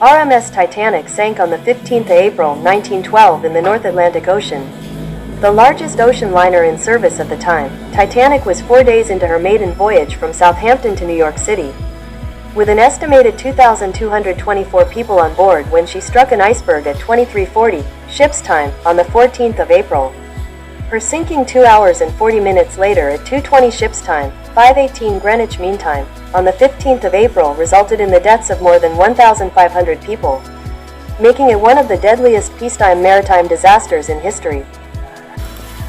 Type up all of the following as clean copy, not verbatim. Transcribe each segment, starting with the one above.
RMS Titanic sank on the 15th of April 1912 in the North Atlantic Ocean. The largest ocean liner in service at the time, Titanic was 4 days into her maiden voyage from Southampton to New York City. With an estimated 2,224 people on board when she struck an iceberg at 23:40 ship's time on the 14th of April. Her sinking 2 hours and 40 minutes later at 2:20 ship's time, 5:18 Greenwich Mean Time, on the 15th of April resulted in the deaths of more than 1,500 people, making it one of the deadliest peacetime maritime disasters in history.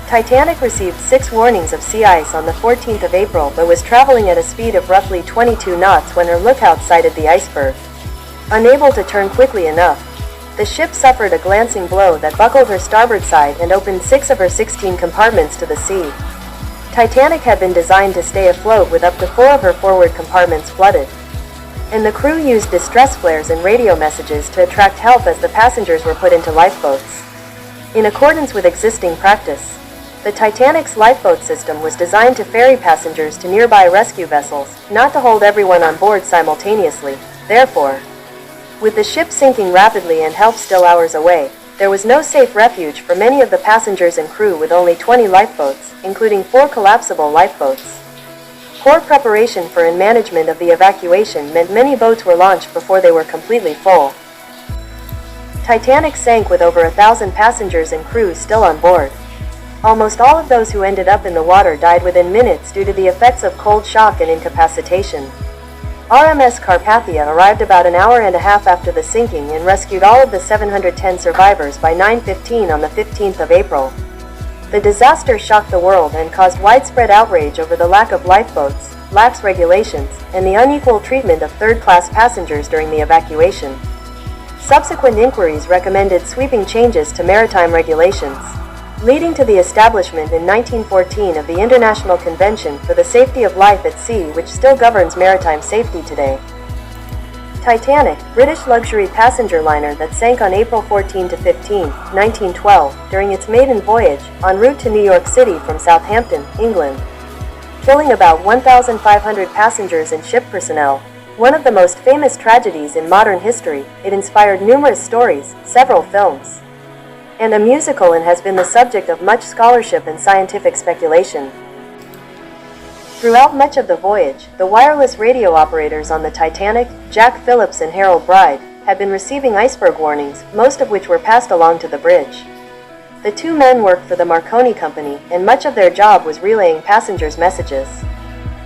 Titanic received 6 warnings of sea ice on the 14th of April but was traveling at a speed of roughly 22 knots when her lookout sighted the iceberg. Unable to turn quickly enough, the ship suffered a glancing blow that buckled her starboard side and opened 6 of her 16 compartments to the sea. Titanic had been designed to stay afloat with up to 4 of her forward compartments flooded, and the crew used distress flares and radio messages to attract help as the passengers were put into lifeboats. In accordance with existing practice, the Titanic's lifeboat system was designed to ferry passengers to nearby rescue vessels, not to hold everyone on board simultaneously. Therefore, with the ship sinking rapidly and help still hours away, there was no safe refuge for many of the passengers and crew with only 20 lifeboats, including 4 collapsible lifeboats. Poor preparation for and management of the evacuation meant many boats were launched before they were completely full. Titanic sank with over 1,000 passengers and crew still on board. Almost all of those who ended up in the water died within minutes due to the effects of cold shock and incapacitation. RMS Carpathia arrived about an hour and a half after the sinking and rescued all of the 710 survivors by 9:15 on the 15th of April. The disaster shocked the world and caused widespread outrage over the lack of lifeboats, lax regulations, and the unequal treatment of third-class passengers during the evacuation. Subsequent inquiries recommended sweeping changes to maritime regulations, leading to the establishment in 1914 of the International Convention for the Safety of Life at Sea, which still governs maritime safety today. Titanic, British luxury passenger liner that sank on April 14 to 15, 1912, during its maiden voyage, en route to New York City from Southampton, England, killing about 1,500 passengers and ship personnel. One of the most famous tragedies in modern history, it inspired numerous stories, several films, and a musical, and has been the subject of much scholarship and scientific speculation. Throughout much of the voyage, the wireless radio operators on the Titanic, Jack Phillips and Harold Bride, had been receiving iceberg warnings, most of which were passed along to the bridge. The 2 men worked for the Marconi Company, and much of their job was relaying passengers' messages.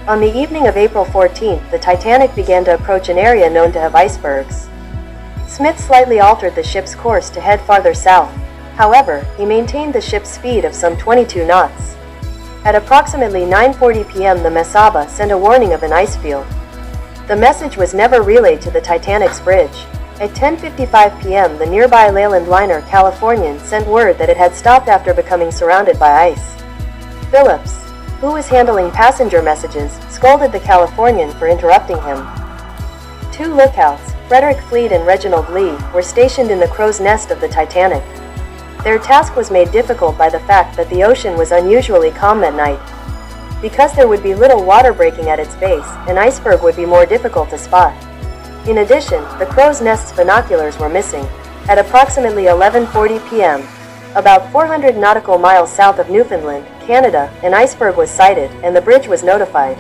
On the evening of April 14th, the Titanic began to approach an area known to have icebergs. Smith slightly altered the ship's course to head farther south. However, he maintained the ship's speed of some 22 knots. At approximately 9:40 p.m. the Mesaba sent a warning of an ice field. The message was never relayed to the Titanic's bridge. At 10:55 p.m. the nearby Leyland liner Californian sent word that it had stopped after becoming surrounded by ice. Phillips, who was handling passenger messages, scolded the Californian for interrupting him. 2 lookouts, Frederick Fleet and Reginald Lee, were stationed in the crow's nest of the Titanic. Their task was made difficult by the fact that the ocean was unusually calm that night. Because there would be little water breaking at its base, an iceberg would be more difficult to spot. In addition, the crow's nest's binoculars were missing. At approximately 11:40 p.m., about 400 nautical miles south of Newfoundland, Canada, an iceberg was sighted, and the bridge was notified.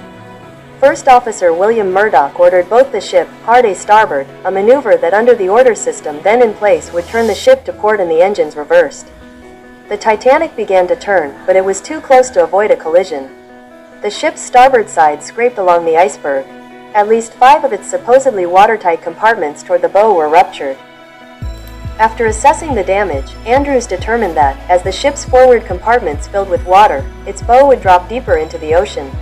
First Officer William Murdoch ordered both the ship, hard a starboard, a maneuver that under the order system then in place would turn the ship to port and the engines reversed. The Titanic began to turn, but it was too close to avoid a collision. The ship's starboard side scraped along the iceberg. At least 5 of its supposedly watertight compartments toward the bow were ruptured. After assessing the damage, Andrews determined that, as the ship's forward compartments filled with water, its bow would drop deeper into the ocean,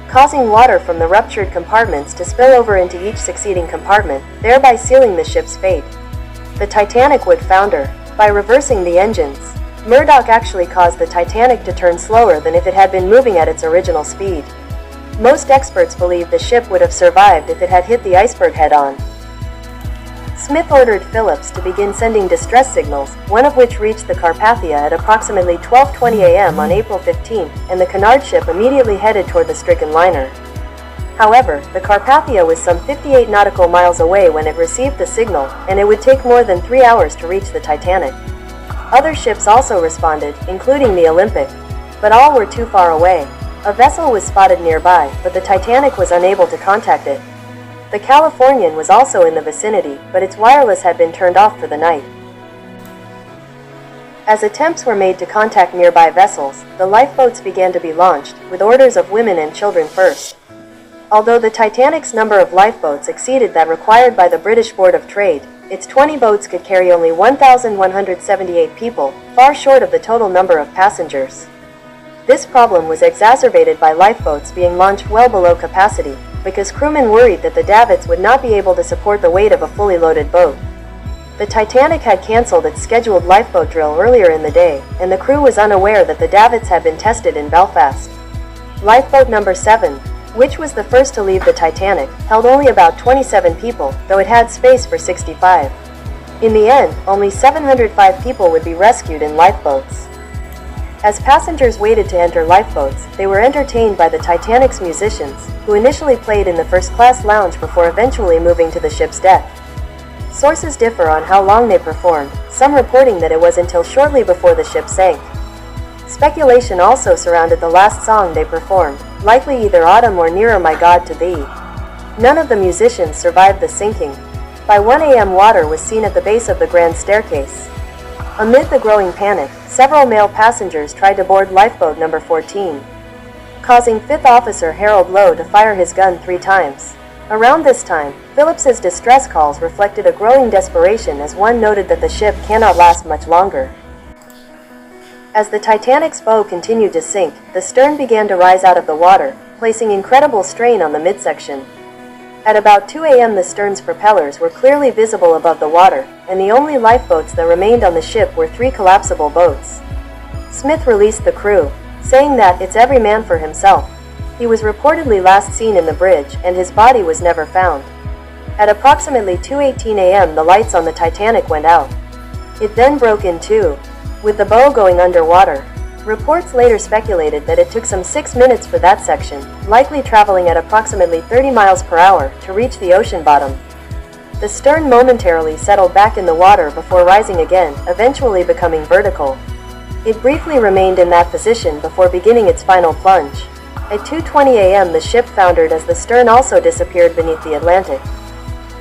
causing water from the ruptured compartments to spill over into each succeeding compartment, thereby sealing the ship's fate. The Titanic would founder. By reversing the engines, Murdoch actually caused the Titanic to turn slower than if it had been moving at its original speed. Most experts believe the ship would have survived if it had hit the iceberg head-on. Smith ordered Phillips to begin sending distress signals, one of which reached the Carpathia at approximately 12:20 a.m. on April 15, and the Cunard ship immediately headed toward the stricken liner. However, the Carpathia was some 58 nautical miles away when it received the signal, and it would take more than 3 hours to reach the Titanic. Other ships also responded, including the Olympic, but all were too far away. A vessel was spotted nearby, but the Titanic was unable to contact it. The Californian was also in the vicinity, but its wireless had been turned off for the night. As attempts were made to contact nearby vessels, the lifeboats began to be launched, with orders of women and children first. Although the Titanic's number of lifeboats exceeded that required by the British Board of Trade, its 20 boats could carry only 1,178 people, far short of the total number of passengers. This problem was exacerbated by lifeboats being launched well below capacity, because crewmen worried that the davits would not be able to support the weight of a fully loaded boat. The Titanic had cancelled its scheduled lifeboat drill earlier in the day, and the crew was unaware that the davits had been tested in Belfast. Lifeboat number 7, which was the first to leave the Titanic, held only about 27 people, though it had space for 65. In the end, only 705 people would be rescued in lifeboats. As passengers waited to enter lifeboats, they were entertained by the Titanic's musicians, who initially played in the first-class lounge before eventually moving to the ship's deck. Sources differ on how long they performed, some reporting that it was until shortly before the ship sank. Speculation also surrounded the last song they performed, likely either Autumn or Nearer My God to Thee. None of the musicians survived the sinking. By 1 a.m. water was seen at the base of the grand staircase. Amid the growing panic, several male passengers tried to board lifeboat number 14, causing 5th Officer Harold Lowe to fire his gun 3 times. Around this time, Phillips's distress calls reflected a growing desperation as one noted that the ship cannot last much longer. As the Titanic's bow continued to sink, the stern began to rise out of the water, placing incredible strain on the midsection. At about 2 a.m. the stern's propellers were clearly visible above the water, and the only lifeboats that remained on the ship were 3 collapsible boats. Smith released the crew, saying that it's every man for himself. He was reportedly last seen in the bridge, and his body was never found. At approximately 2:18 a.m. the lights on the Titanic went out. It then broke in two, with the bow going underwater. Reports later speculated that it took some 6 minutes for that section, likely traveling at approximately 30 miles per hour, to reach the ocean bottom. The stern momentarily settled back in the water before rising again, eventually becoming vertical. It briefly remained in that position before beginning its final plunge. At 2:20 a.m. the ship foundered as the stern also disappeared beneath the Atlantic.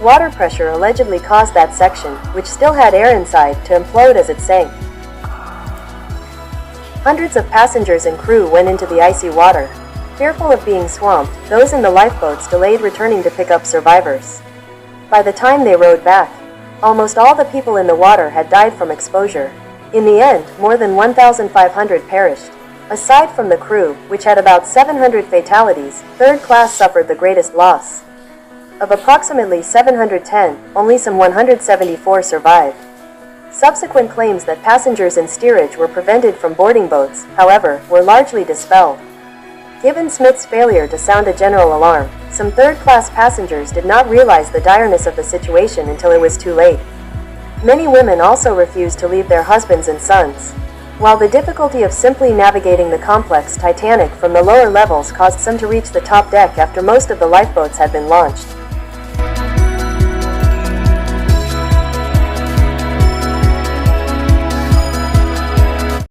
Water pressure allegedly caused that section, which still had air inside, to implode as it sank. Hundreds of passengers and crew went into the icy water. Fearful of being swamped, those in the lifeboats delayed returning to pick up survivors. By the time they rowed back, almost all the people in the water had died from exposure. In the end, more than 1,500 perished. Aside from the crew, which had about 700 fatalities, third class suffered the greatest loss. Of approximately 710, only some 174 survived. Subsequent claims that passengers in steerage were prevented from boarding boats, however, were largely dispelled. Given Smith's failure to sound a general alarm, some third-class passengers did not realize the direness of the situation until it was too late. Many women also refused to leave their husbands and sons. While the difficulty of simply navigating the complex Titanic from the lower levels caused some to reach the top deck after most of the lifeboats had been launched.